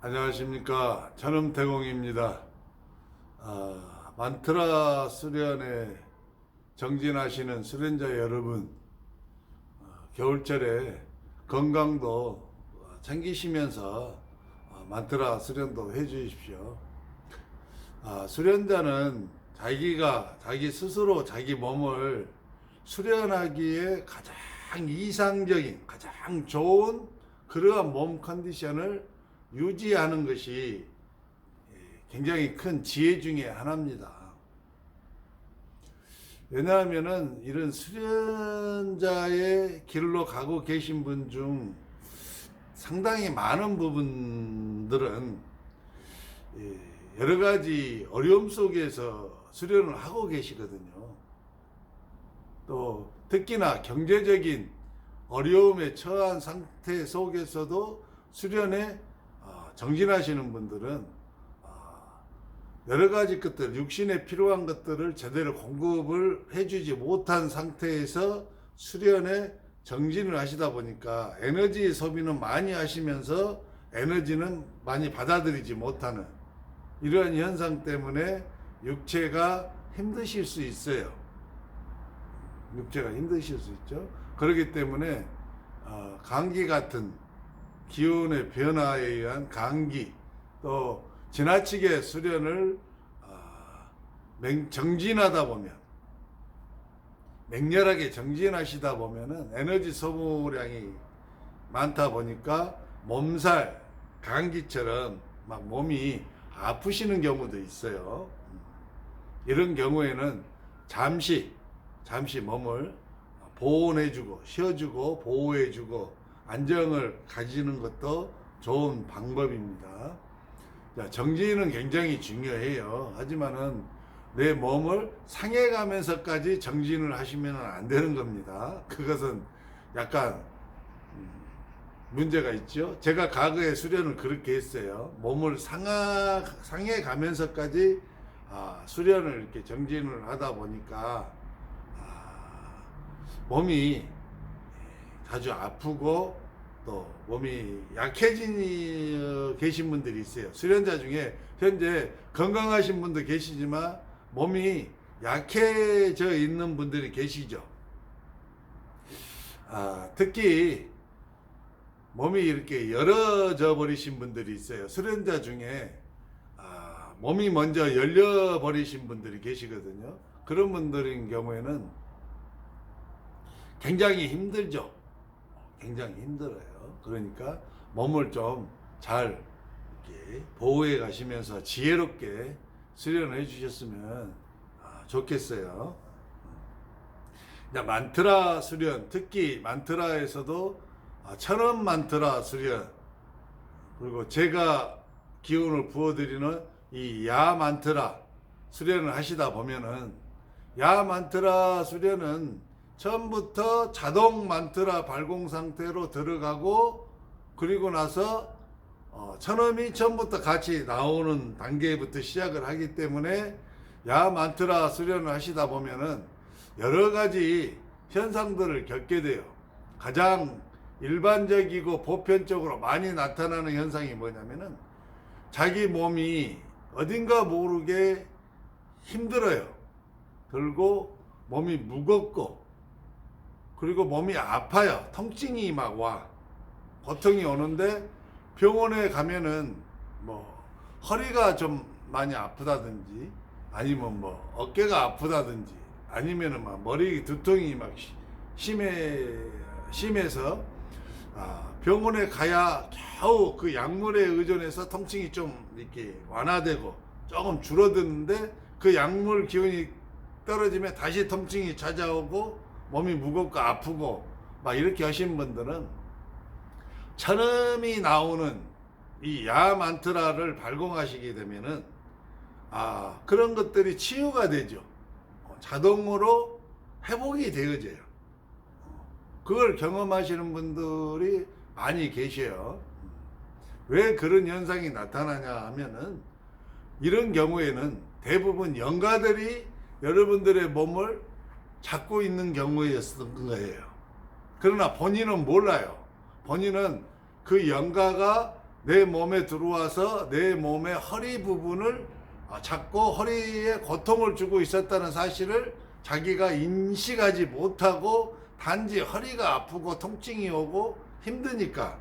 안녕하십니까. 전음태공입니다. 만트라 수련에 정진하시는 수련자 여러분, 겨울철에 건강도 챙기시면서 만트라 수련도 해 주십시오. 수련자는 자기 스스로 자기 몸을 수련하기에 가장 이상적인, 가장 좋은 그러한 몸 컨디션을 유지하는 것이 굉장히 큰 지혜 중에 하나입니다. 왜냐하면은 이런 수련자의 길로 가고 계신 분 중 상당히 많은 부분들은 여러 가지 어려움 속에서 수련을 하고 계시거든요. 또 특히나 경제적인 어려움에 처한 상태 속에서도 수련에 정진하시는 분들은 여러 가지 것들, 육신에 필요한 것들을 제대로 공급을 해주지 못한 상태에서 수련에 정진을 하시다 보니까 에너지 소비는 많이 하시면서 에너지는 많이 받아들이지 못하는 이러한 현상 때문에 육체가 힘드실 수 있어요. 육체가 힘드실 수 있죠. 그렇기 때문에 감기 같은 기온의 변화에 의한 감기, 또 지나치게 수련을 정진하다 보면, 맹렬하게 정진하시다 보면은 에너지 소모량이 많다 보니까 몸살, 감기처럼 막 몸이 아프시는 경우도 있어요. 이런 경우에는 잠시 몸을 보온해주고 쉬어주고 보호해주고 안정을 가지는 것도 좋은 방법입니다. 정진은 굉장히 중요해요. 하지만은 내 몸을 상해가면서까지 정진을 하시면 안 되는 겁니다. 그것은 약간 문제가 있죠. 제가 과거에 수련을 그렇게 했어요. 몸을 상해가면서까지 수련을 이렇게 정진을 하다 보니까 몸이 자주 아프고 또 몸이 약해진 계신 분들이 있어요. 수련자 중에 현재 건강하신 분도 계시지만 몸이 약해져 있는 분들이 계시죠. 특히 몸이 이렇게 열어져 버리신 분들이 있어요. 수련자 중에 몸이 먼저 열려 버리신 분들이 계시거든요. 그런 분들인 경우에는 굉장히 힘들죠. 굉장히 힘들어요. 그러니까 몸을 좀 잘 보호해 가시면서 지혜롭게 수련을 해 주셨으면 좋겠어요. 만트라 수련, 특히 만트라에서도 천원 만트라 수련, 그리고 제가 기운을 부어드리는 이 야 만트라 수련을 하시다 보면은, 야 만트라 수련은 처음부터 자동 만트라 발공 상태로 들어가고, 그리고 나서 천음이 처음부터 같이 나오는 단계부터 시작을 하기 때문에 야 만트라 수련을 하시다 보면은 여러 가지 현상들을 겪게 돼요. 가장 일반적이고 보편적으로 많이 나타나는 현상이 뭐냐면은, 자기 몸이 어딘가 모르게 힘들어요. 들고 몸이 무겁고, 그리고 몸이 아파요. 통증이 막 와. 고통이 오는데 병원에 가면은 뭐 허리가 좀 많이 아프다든지, 아니면 뭐 어깨가 아프다든지, 아니면은 막 머리 두통이 막 심해서 병원에 가야 겨우 그 약물에 의존해서 통증이 좀 이렇게 완화되고 조금 줄어드는데, 그 약물 기운이 떨어지면 다시 통증이 찾아오고 몸이 무겁고 아프고 막 이렇게 하신 분들은 천음이 나오는 이 야 만트라를 발공하시게 되면은 그런 것들이 치유가 되죠. 자동으로 회복이 되어져요. 그걸 경험하시는 분들이 많이 계셔요. 왜 그런 현상이 나타나냐 하면은, 이런 경우에는 대부분 영가들이 여러분들의 몸을 잡고 있는 경우였던 거예요. 그러나 본인은 몰라요. 본인은 그 영가가 내 몸에 들어와서 내 몸의 허리 부분을 잡고 허리에 고통을 주고 있었다는 사실을 자기가 인식하지 못하고 단지 허리가 아프고 통증이 오고 힘드니까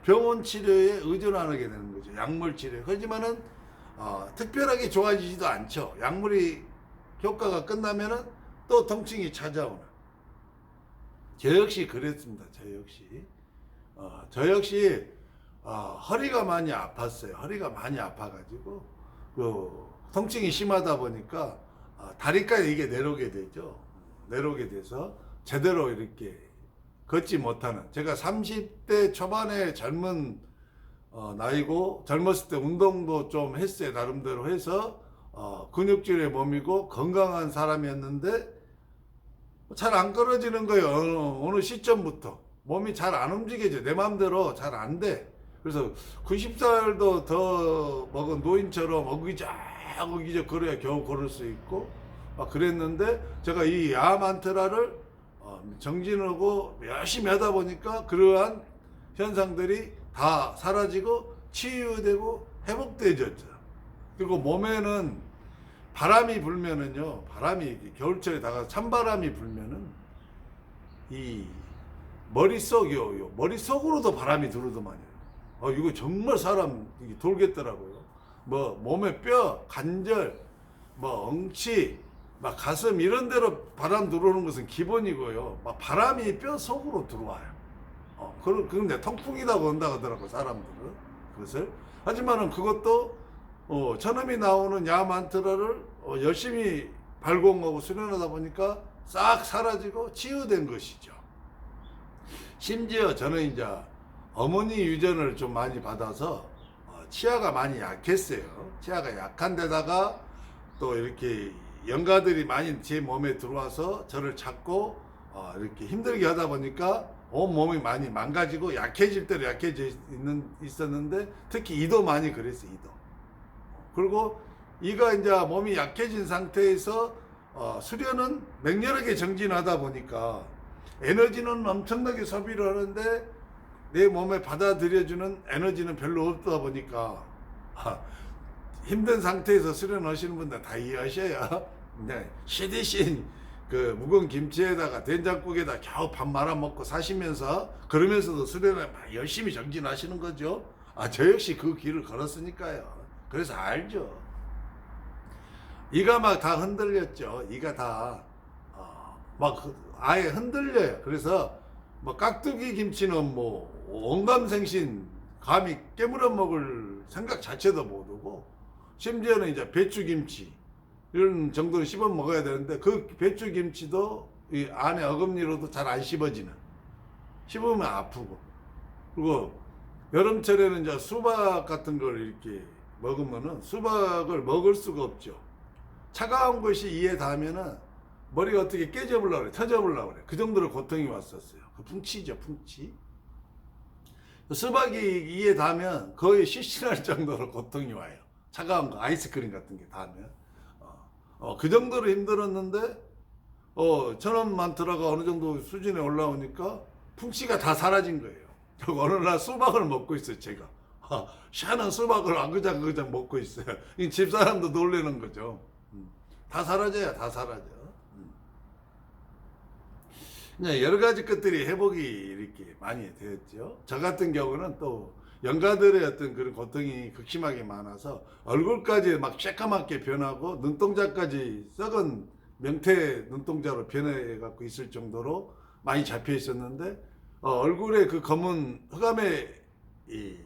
병원 치료에 의존하게 되는 거죠. 약물 치료. 하지만은 특별하게 좋아지지도 않죠. 약물이 효과가 끝나면은 또 통증이 찾아오는. 저 역시 그랬습니다. 저 역시 허리가 많이 아팠어요. 허리가 많이 아파가지고 그 통증이 심하다 보니까 다리까지 이게 내려오게 되죠. 내려오게 돼서 제대로 이렇게 걷지 못하는. 제가 30대 초반에 젊은 나이고 젊었을 때 운동도 좀 했어요. 나름대로 해서 근육질의 몸이고 건강한 사람이었는데 잘 안 끌어지는 거예요. 어느 시점부터 몸이 잘 안 움직여져. 내 마음대로 잘 안 돼. 그래서 90살도 더 먹은 노인처럼 어기적 걸어야 겨우 걸을 수 있고 막 그랬는데, 제가 이 야 만트라를 정진하고 열심히 하다 보니까 그러한 현상들이 다 사라지고 치유되고 회복되졌죠. 그리고 몸에는 바람이 불면은요, 바람이 겨울철에 다가 찬바람이 불면은 이 머릿속으로도 바람이 들어오더만요. 이거 정말 사람 돌겠더라고요. 뭐 몸에 뼈, 관절, 뭐 엉치, 막 가슴 이런 데로 바람 들어오는 것은 기본이고요. 막 바람이 뼈 속으로 들어와요. 그런데 통풍이라고 한다고 하더라고요, 사람들은. 그것을. 하지만은 그것도 저놈이 나오는 야 만트라를 열심히 발공하고 수련하다 보니까 싹 사라지고 치유된 것이죠. 심지어 저는 이제 어머니 유전을 좀 많이 받아서 치아가 많이 약했어요. 치아가 약한 데다가 또 이렇게 영가들이 많이 제 몸에 들어와서 저를 찾고 이렇게 힘들게 하다 보니까 온 몸이 많이 망가지고 약해질 대로 있었는데, 특히 이도 많이 그랬어요. 이도. 그리고 이가 이제 몸이 약해진 상태에서 수련은 맹렬하게 정진하다 보니까 에너지는 엄청나게 소비를 하는데 내 몸에 받아들여주는 에너지는 별로 없다 보니까 힘든 상태에서 수련하시는 분들 다 이해하셔야 시디신 그 묵은 김치에다가 된장국에다 겨우 밥 말아 먹고 사시면서 그러면서도 수련을 열심히 정진하시는 거죠. 저 역시 그 길을 걸었으니까요. 그래서 알죠. 이가 막 다 흔들렸죠. 이가 다 막 아예 흔들려요. 그래서 뭐 깍두기 김치는 뭐 온감생신 감히 깨물어 먹을 생각 자체도 못하고, 심지어는 이제 배추김치 이런 정도는 씹어 먹어야 되는데 그 배추김치도 이 안에 어금니로도 잘 안 씹어지는, 씹으면 아프고. 그리고 여름철에는 이제 수박 같은 걸 이렇게 먹으면은 수박을 먹을 수가 없죠. 차가운 것이 이에 닿으면은 머리가 어떻게 깨져보려고 그래, 터져보려고 그래. 그 정도로 고통이 왔었어요. 그 풍치죠, 풍치. 수박이 이에 닿으면 거의 실신할 정도로 고통이 와요. 차가운 거, 아이스크림 같은 게 닿으면. 그 정도로 힘들었는데, 천원 만트라가 어느 정도 수준에 올라오니까 풍치가 다 사라진 거예요. 어느 날 수박을 먹고 있어요, 제가. 시원한 수박을 아그작아그작 먹고 있어요. 이 집사람도 놀라는 거죠. 다 사라져요, 다 사라져. 여러 가지 것들이 회복이 이렇게 많이 되었죠. 저 같은 경우는 또 영가들의 어떤 그런 고통이 극심하게 많아서 얼굴까지 막 새까맣게 변하고 눈동자까지 썩은 명태 눈동자로 변해 갖고 있을 정도로 많이 잡혀 있었는데, 얼굴에 그 검은 흑암의 이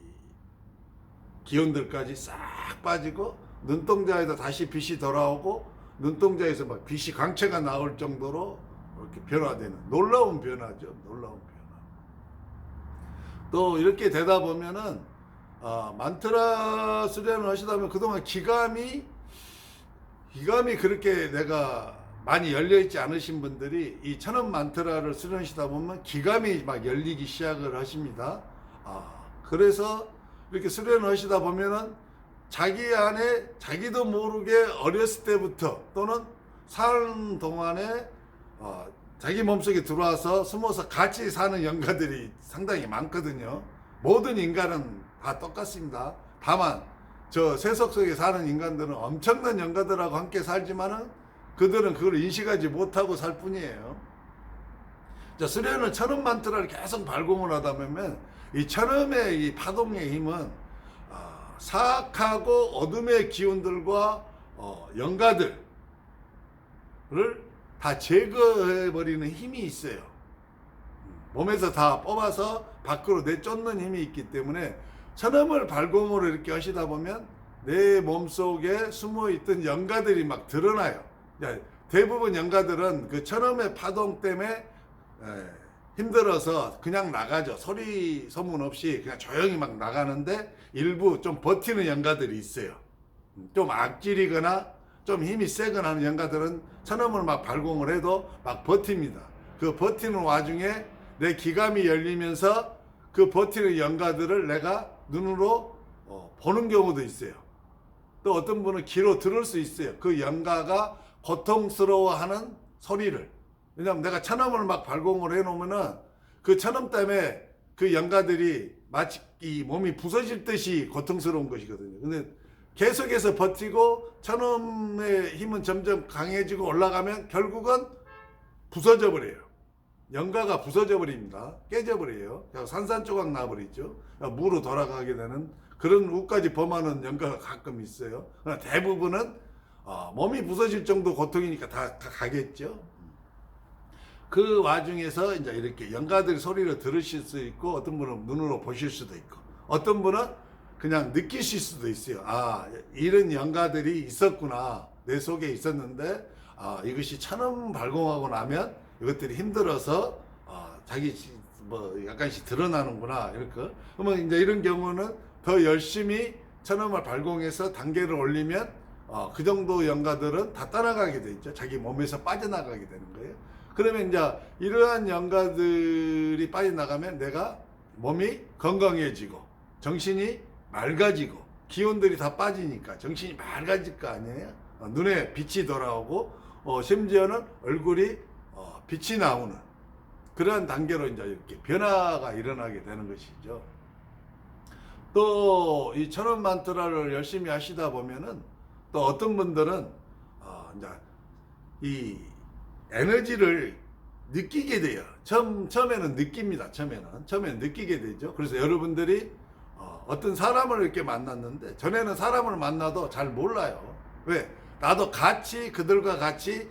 기운들까지 싹 빠지고 눈동자에도 다시 빛이 돌아오고 눈동자에서 막 빛이 광채가 나올 정도로 이렇게 변화되는 놀라운 변화죠. 놀라운 변화. 또 이렇게 되다 보면은 만트라 수련을 하시다 보면 그동안 기감이 그렇게 내가 많이 열려있지 않으신 분들이 이 천원 만트라를 수련하시다 보면 기감이 막 열리기 시작을 하십니다. 그래서 이렇게 수련을 하시다 보면은 자기 안에 자기도 모르게 어렸을 때부터 또는 사는 동안에 자기 몸속에 들어와서 숨어서 같이 사는 영가들이 상당히 많거든요. 모든 인간은 다 똑같습니다. 다만 저 세속 속에 사는 인간들은 엄청난 영가들하고 함께 살지만은 그들은 그걸 인식하지 못하고 살 뿐이에요. 자, 수련을 천음 만트라를 계속 발공을 하다 보면 이 천음의 이 파동의 힘은 사악하고 어둠의 기운들과 영가들을 다 제거해버리는 힘이 있어요. 몸에서 다 뽑아서 밖으로 내쫓는 힘이 있기 때문에 천음을 발공으로 이렇게 하시다 보면 내 몸속에 숨어있던 영가들이 막 드러나요. 대부분 영가들은 그 천음의 파동 때문에 힘들어서 그냥 나가죠. 소리 소문 없이 그냥 조용히 막 나가는데 일부 좀 버티는 영가들이 있어요. 좀 악질이거나 좀 힘이 세거나 하는 영가들은 천음을 막 발공을 해도 막 버팁니다. 그 버티는 와중에 내 기감이 열리면서 그 버티는 영가들을 내가 눈으로 보는 경우도 있어요. 또 어떤 분은 귀로 들을 수 있어요. 그 영가가 고통스러워하는 소리를. 왜냐하면 내가 천음을 막 발공을 해놓으면은 그 천음 때문에 그 영가들이 마치 이 몸이 부서질 듯이 고통스러운 것이거든요. 근데 계속해서 버티고 천음의 힘은 점점 강해지고 올라가면 결국은 부서져 버려요. 영가가 부서져 버립니다. 깨져 버려요. 산산조각 나버리죠. 무로 돌아가게 되는 그런 우까지 범하는 영가가 가끔 있어요. 그러나 대부분은 몸이 부서질 정도 고통이니까 다 가겠죠. 그 와중에서 이제 이렇게 영가들 소리를 들으실 수 있고, 어떤 분은 눈으로 보실 수도 있고, 어떤 분은 그냥 느끼실 수도 있어요. 이런 영가들이 있었구나. 내 속에 있었는데, 이것이 천음 발공하고 나면 이것들이 힘들어서, 자기 약간씩 드러나는구나. 이렇게. 그러면 이제 이런 경우는 더 열심히 천음을 발공해서 단계를 올리면, 그 정도 영가들은 다 떠나가게 돼 있죠. 자기 몸에서 빠져나가게 되는 거예요. 그러면 이제 이러한 영가들이 빠져나가면 내가 몸이 건강해지고 정신이 맑아지고 기운들이 다 빠지니까 정신이 맑아질 거 아니에요. 눈에 빛이 돌아오고 심지어는 얼굴이 빛이 나오는 그러한 단계로 이제 이렇게 변화가 일어나게 되는 것이죠. 또 이 천음 만트라를 열심히 하시다 보면은 또 어떤 분들은 이제 이 에너지를 느끼게 돼요. 처음에는 느낍니다. 처음에는 느끼게 되죠. 그래서 여러분들이 어떤 사람을 이렇게 만났는데, 전에는 사람을 만나도 잘 몰라요. 왜? 나도 같이 그들과 같이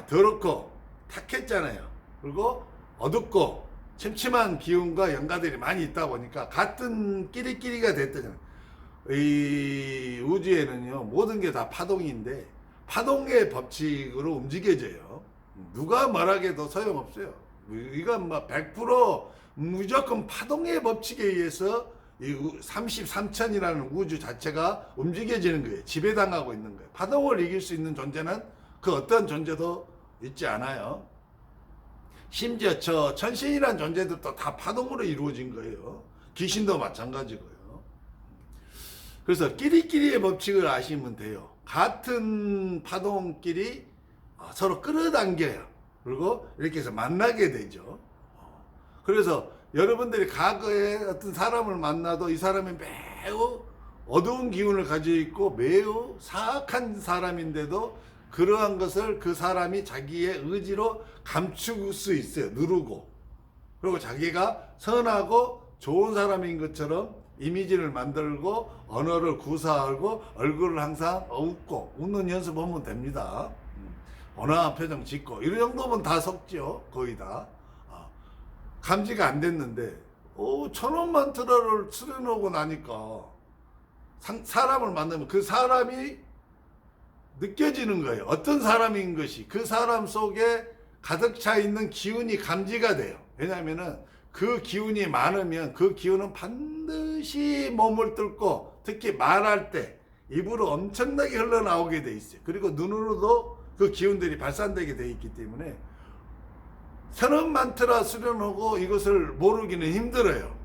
더럽고 탁했잖아요. 그리고 어둡고 침침한 기운과 영가들이 많이 있다 보니까 같은 끼리끼리가 됐다잖아요. 이 우주에는요, 모든 게 다 파동인데 파동의 법칙으로 움직여져요. 누가 말하게도 소용없어요. 이건 100% 무조건 파동의 법칙에 의해서 이 33천이라는 우주 자체가 움직여지는 거예요. 지배당하고 있는 거예요. 파동을 이길 수 있는 존재는 그 어떤 존재도 있지 않아요. 심지어 저 천신이라는 존재들도 다 파동으로 이루어진 거예요. 귀신도 마찬가지고요. 그래서 끼리끼리의 법칙을 아시면 돼요. 같은 파동끼리 서로 끌어당겨요. 그리고 이렇게 해서 만나게 되죠. 그래서 여러분들이 과거에 어떤 사람을 만나도 이 사람이 매우 어두운 기운을 가지고 있고 매우 사악한 사람인데도 그러한 것을 그 사람이 자기의 의지로 감출 수 있어요. 누르고. 그리고 자기가 선하고 좋은 사람인 것처럼 이미지를 만들고 언어를 구사하고 얼굴을 항상 웃고 웃는 연습하면 됩니다. 온화한 표정 짓고 이런 정도면 다 속죠. 거의 다. 감지가 안 됐는데 천음 만트라를 수련하고 나니까 사람을 만나면 그 사람이 느껴지는 거예요. 어떤 사람인 것이 그 사람 속에 가득 차 있는 기운이 감지가 돼요. 왜냐하면은 그 기운이 많으면 그 기운은 반드시 몸을 뚫고 특히 말할 때 입으로 엄청나게 흘러나오게 돼 있어요. 그리고 눈으로도 그 기운들이 발산되게 돼 있기 때문에 천음 만트라 수련하고 이것을 모르기는 힘들어요.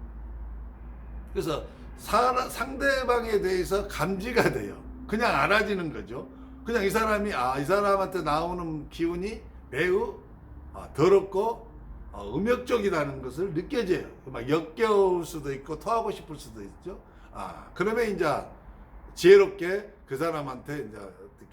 그래서 상대방에 대해서 감지가 돼요. 그냥 알아지는 거죠. 그냥 이 사람이 이 사람한테 나오는 기운이 매우 더럽고 음역적이라는 것을 느껴져요. 막 역겨울 수도 있고 토하고 싶을 수도 있죠. 그러면 이제 지혜롭게 그 사람한테 이제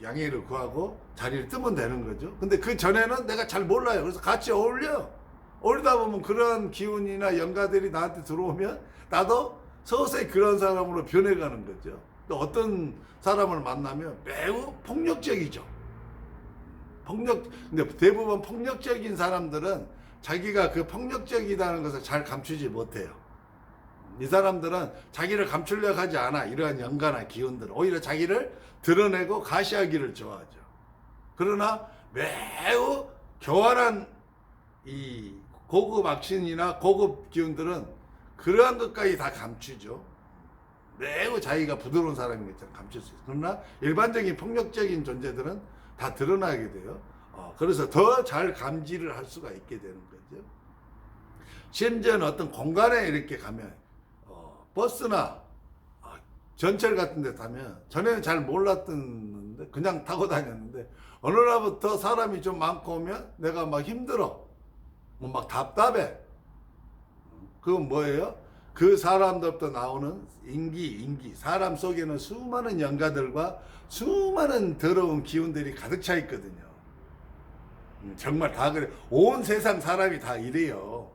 양해를 구하고 자리를 뜨면 되는 거죠. 근데 그 전에는 내가 잘 몰라요. 그래서 같이 어울리다 보면 그런 기운이나 영가들이 나한테 들어오면 나도 서서히 그런 사람으로 변해가는 거죠. 또 어떤 사람을 만나면 매우 폭력적이죠. 근데 대부분 폭력적인 사람들은 자기가 그 폭력적이라는 것을 잘 감추지 못해요. 이 사람들은 자기를 감추려고 하지 않아. 이러한 영가나 기운들 오히려 자기를 드러내고 가시하기를 좋아하죠. 그러나 매우 교활한 이 고급 악신이나 고급 기운들은 그러한 것까지 다 감추죠. 매우 자기가 부드러운 사람인 것처럼 감출 수 있어요. 그러나 일반적인 폭력적인 존재들은 다 드러나게 돼요. 그래서 더 잘 감지를 할 수가 있게 되는 거죠. 심지어는 어떤 공간에 이렇게 가면 버스나 전철 같은 데 타면 전에는 잘 몰랐던데 그냥 타고 다녔는데 어느 날부터 사람이 좀 많고 오면 내가 막 힘들어. 막 답답해. 그건 뭐예요? 그 사람들부터 나오는 인기. 사람 속에는 수많은 영가들과 수많은 더러운 기운들이 가득 차 있거든요. 정말 다 그래. 온 세상 사람이 다 이래요.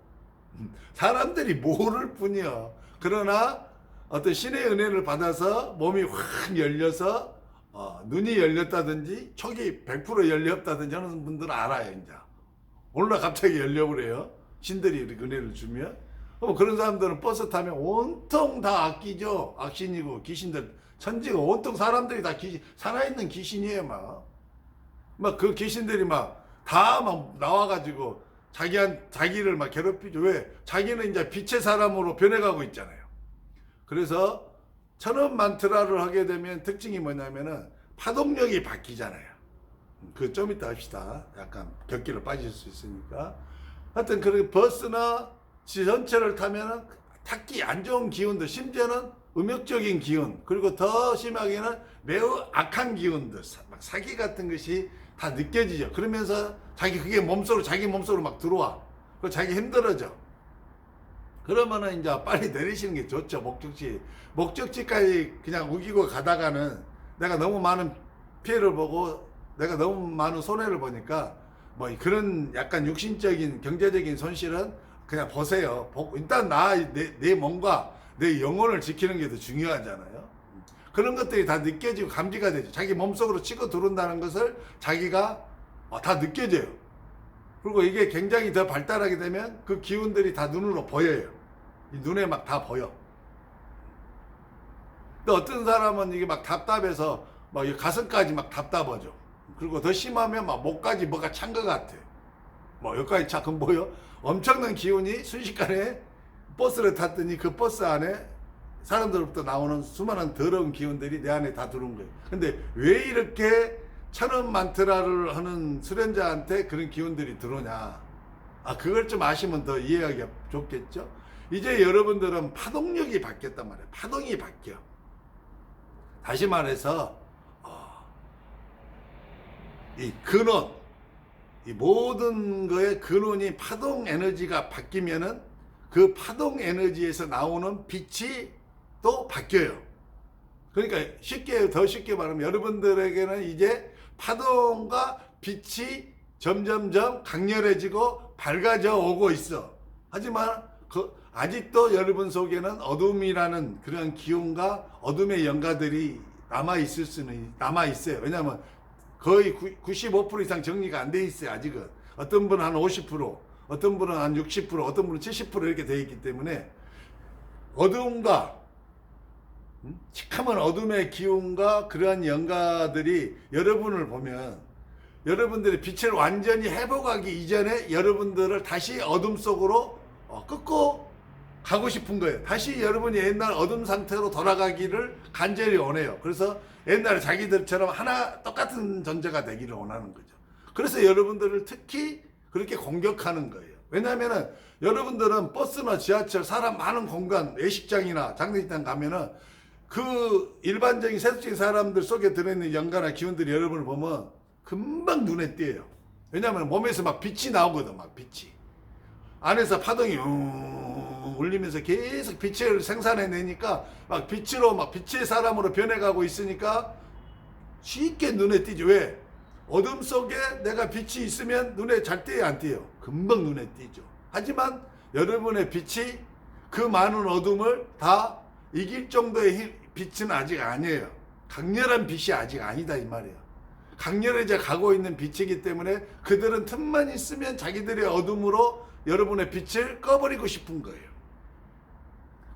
사람들이 모를 뿐이야. 그러나 어떤 신의 은혜를 받아서 몸이 확 열려서 눈이 열렸다든지 촉이 100% 열렸다든지 하는 분들은 알아요. 이제 오늘날 갑자기 열려버려요. 신들이 이렇게 은혜를 주면. 그런 사람들은 버스 타면 온통 다 악기죠. 악신이고 귀신들 천지가 온통 사람들이 다 살아있는 귀신이에요. 막 그 귀신들이 다 나와가지고 자기를 막 괴롭히죠. 왜? 자기는 이제 빛의 사람으로 변해가고 있잖아요. 그래서 천원 만트라를 하게 되면 특징이 뭐냐면은 파동력이 바뀌잖아요. 그 좀 이따 합시다. 약간 격기로 빠질 수 있으니까. 하여튼 그 버스나 전철을 타면은 탁기 안 좋은 기운들, 심지어는 음욕적인 기운, 그리고 더 심하게는 매우 악한 기운들, 막 사기 같은 것이 다 느껴지죠. 그러면서 그게 자기 몸속으로 막 들어와. 그리고 자기 힘들어져. 그러면은 이제 빨리 내리시는 게 좋죠. 목적지까지 그냥 우기고 가다가는 내가 너무 많은 피해를 보고 내가 너무 많은 손해를 보니까 뭐 그런 약간 육신적인 경제적인 손실은 그냥 보세요. 일단 내 몸과 내 영혼을 지키는 게 더 중요하잖아요. 그런 것들이 다 느껴지고 감지가 되죠. 자기 몸속으로 치고 들어온다는 것을 자기가 다 느껴져요. 그리고 이게 굉장히 더 발달하게 되면 그 기운들이 다 눈으로 보여요. 이 눈에 막 다 보여. 또 어떤 사람은 이게 막 답답해서 막 가슴까지 막 답답하죠. 그리고 더 심하면 막 목까지 뭐가 찬 것 같아. 여기까지 차, 그럼 뭐요? 엄청난 기운이 순식간에 버스를 탔더니 그 버스 안에 사람들로부터 나오는 수많은 더러운 기운들이 내 안에 다 들어온 거예요. 근데 왜 이렇게 천원 만트라를 하는 수련자한테 그런 기운들이 들어오냐? 그걸 좀 아시면 더 이해하기가 좋겠죠? 이제 여러분들은 파동력이 바뀌었단 말이에요. 파동이 바뀌어. 다시 말해서 이 근원, 이 모든 거의 근원이 파동 에너지가 바뀌면은 그 파동 에너지에서 나오는 빛이 또 바뀌어요. 그러니까 더 쉽게 말하면 여러분들에게는 이제 파동과 빛이 점점점 강렬해지고 밝아져 오고 있어. 하지만 아직도 여러분 속에는 어둠이라는 그런 기운과 어둠의 영가들이 남아있어요. 왜냐하면 거의 95% 이상 정리가 안 돼 있어요. 아직은. 어떤 분은 한 50%, 어떤 분은 한 60%, 어떤 분은 70% 이렇게 돼 있기 때문에 어둠과 시커먼 어둠의 기운과 그러한 영가들이 여러분을 보면 여러분들의 빛을 완전히 회복하기 이전에 여러분들을 다시 어둠 속으로 끌고 가고 싶은 거예요. 다시 여러분이 옛날 어둠 상태로 돌아가기를 간절히 원해요. 그래서 옛날에 자기들처럼 똑같은 존재가 되기를 원하는 거죠. 그래서 여러분들을 특히 그렇게 공격하는 거예요. 왜냐하면 여러분들은 버스나 지하철, 사람 많은 공간, 예식장이나 장례식장 가면은 그 일반적인 세속적인 사람들 속에 들어있는 영가나 기운들이 여러분을 보면 금방 눈에 띄어요. 왜냐하면 몸에서 막 빛이 나오거든. 막 빛이. 안에서 파동이 울리면서 계속 빛을 생산해내니까 막 빛으로 막 빛의 사람으로 변해가고 있으니까 쉽게 눈에 띄죠. 왜? 어둠 속에 내가 빛이 있으면 눈에 잘 띄어요, 안 띄어요? 금방 눈에 띄죠. 하지만 여러분의 빛이 그 많은 어둠을 다 이길 정도의 빛은 아직 아니에요. 강렬한 빛이 아직 아니다 이 말이에요. 강렬해져 가고 있는 빛이기 때문에 그들은 틈만 있으면 자기들의 어둠으로 여러분의 빛을 꺼버리고 싶은 거예요.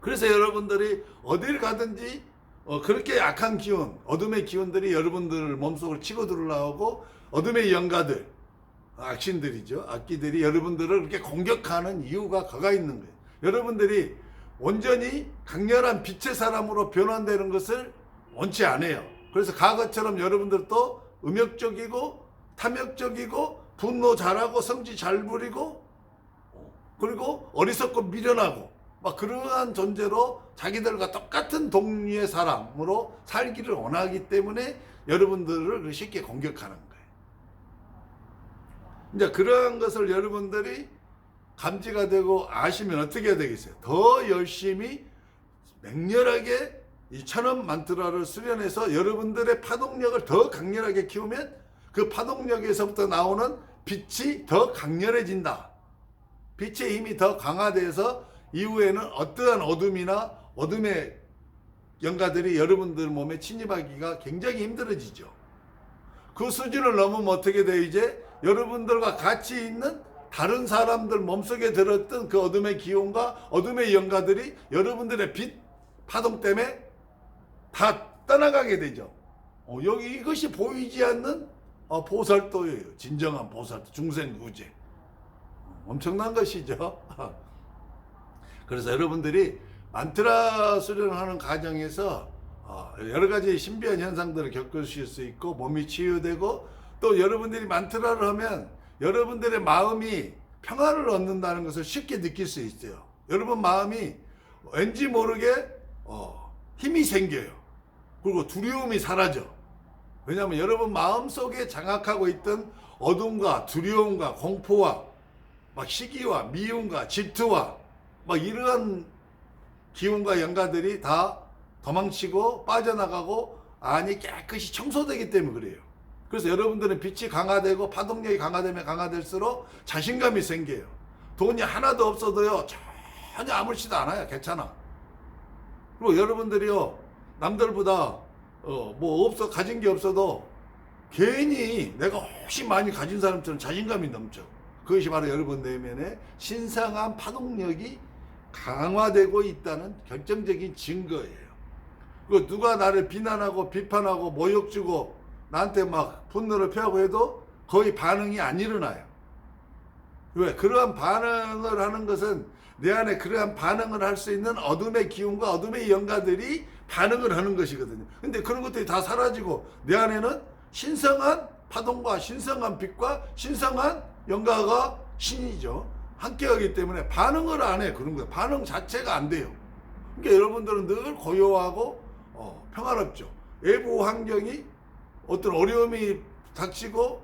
그래서 여러분들이 어딜 가든지 그렇게 약한 기운, 어둠의 기운들이 여러분들 몸속을 치고 들어오고 어둠의 영가들, 악신들이죠. 악기들이 여러분들을 그렇게 공격하는 이유가 거가 있는 거예요. 여러분들이 온전히 강렬한 빛의 사람으로 변환되는 것을 원치 않아요. 그래서 과거처럼 여러분들도 음욕적이고 탐욕적이고 분노 잘하고 성질 잘 부리고 그리고 어리석고 미련하고 막 그러한 존재로 자기들과 똑같은 동리의 사람으로 살기를 원하기 때문에 여러분들을 쉽게 공격하는 거예요. 이제 그러한 것을 여러분들이 감지가 되고 아시면 어떻게 해야 되겠어요? 더 열심히 맹렬하게 이 천원 만트라를 수련해서 여러분들의 파동력을 더 강렬하게 키우면 그 파동력에서부터 나오는 빛이 더 강렬해진다. 빛의 힘이 더 강화돼서 이후에는 어떠한 어둠이나 어둠의 영가들이 여러분들 몸에 침입하기가 굉장히 힘들어지죠. 그 수준을 넘으면 어떻게 돼요? 이제 여러분들과 같이 있는 다른 사람들 몸속에 들었던 그 어둠의 기운과 어둠의 영가들이 여러분들의 빛 파동 때문에 다 떠나가게 되죠. 여기 이것이 보이지 않는 보살도예요. 진정한 보살도, 중생구제. 엄청난 것이죠. 그래서 여러분들이 만트라 수련하는 과정에서 여러 가지 신비한 현상들을 겪으실 수 있고 몸이 치유되고 또 여러분들이 만트라를 하면 여러분들의 마음이 평화를 얻는다는 것을 쉽게 느낄 수 있어요. 여러분 마음이 왠지 모르게 힘이 생겨요. 그리고 두려움이 사라져. 왜냐하면 여러분 마음속에 장악하고 있던 어둠과 두려움과 공포와 막 시기와 미움과 질투와 막 이러한 기운과 영가들이 다 도망치고 빠져나가고 안이 깨끗이 청소되기 때문에 그래요. 그래서 여러분들은 빛이 강화되고 파동력이 강화되면 강화될수록 자신감이 생겨요. 돈이 하나도 없어도요 전혀 아무렇지도 않아요. 괜찮아. 그리고 여러분들이요 남들보다 가진 게 없어도 괜히 내가 훨씬 많이 가진 사람처럼 자신감이 넘쳐. 그것이 바로 여러분 내면에 신성한 파동력이 강화되고 있다는 결정적인 증거예요. 그 누가 나를 비난하고 비판하고 모욕 주고 나한테 막 분노를 표하고 해도 거의 반응이 안 일어나요. 왜? 그러한 반응을 하는 것은 내 안에 그러한 반응을 할 수 있는 어둠의 기운과 어둠의 영가들이 반응을 하는 것이거든요. 근데 그런 것들이 다 사라지고 내 안에는 신성한 파동과 신성한 빛과 신성한 영가가 신이죠. 함께하기 때문에 반응을 안 해. 그런 거예요. 반응 자체가 안 돼요. 그러니까 여러분들은 늘 고요하고 평화롭죠. 외부 환경이 어떤 어려움이 닥치고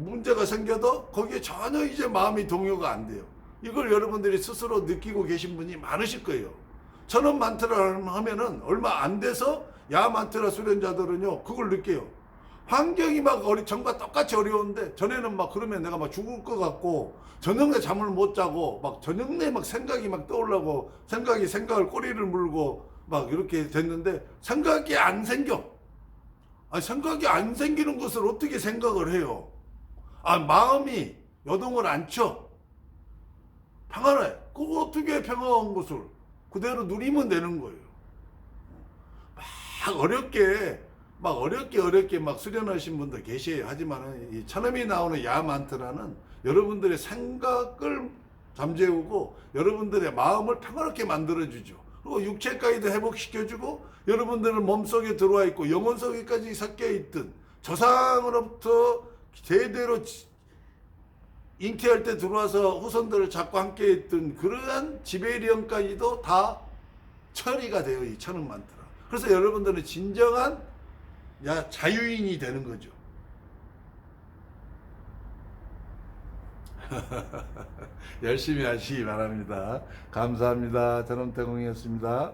문제가 생겨도 거기에 전혀 이제 마음이 동요가 안 돼요. 이걸 여러분들이 스스로 느끼고 계신 분이 많으실 거예요. 천원 만트라 하면은 얼마 안 돼서 야 만트라 수련자들은요 그걸 느껴요. 환경이 막 전과 똑같이 어려운데 전에는 막 그러면 내가 막 죽을 것 같고 저녁 내 잠을 못 자고 막 저녁 내 막 생각이 막 떠오르고 생각을 꼬리를 물고 막 이렇게 됐는데 생각이 안 생겨. 생각이 안 생기는 것을 어떻게 생각을 해요? 마음이 요동을 안 쳐. 평안해. 그거 어떻게 평안한 것을 그대로 누리면 되는 거예요. 막 어렵게 막 수련하신 분도 계세요. 하지만 이 천음이 나오는 야만트라는 여러분들의 생각을 잠재우고 여러분들의 마음을 평화롭게 만들어주죠. 그리고 육체까지도 회복시켜주고 여러분들은 몸속에 들어와 있고 영혼 속에까지 섞여있던 조상으로부터 대대로 잉태할 때 들어와서 후손들을 잡고 함께 했던 그러한 지배령까지도 다 처리가 돼요. 이 천음만트라. 그래서 여러분들은 진정한 자유인이 되는 거죠. 열심히 하시기 바랍니다. 감사합니다. 전원태공이었습니다.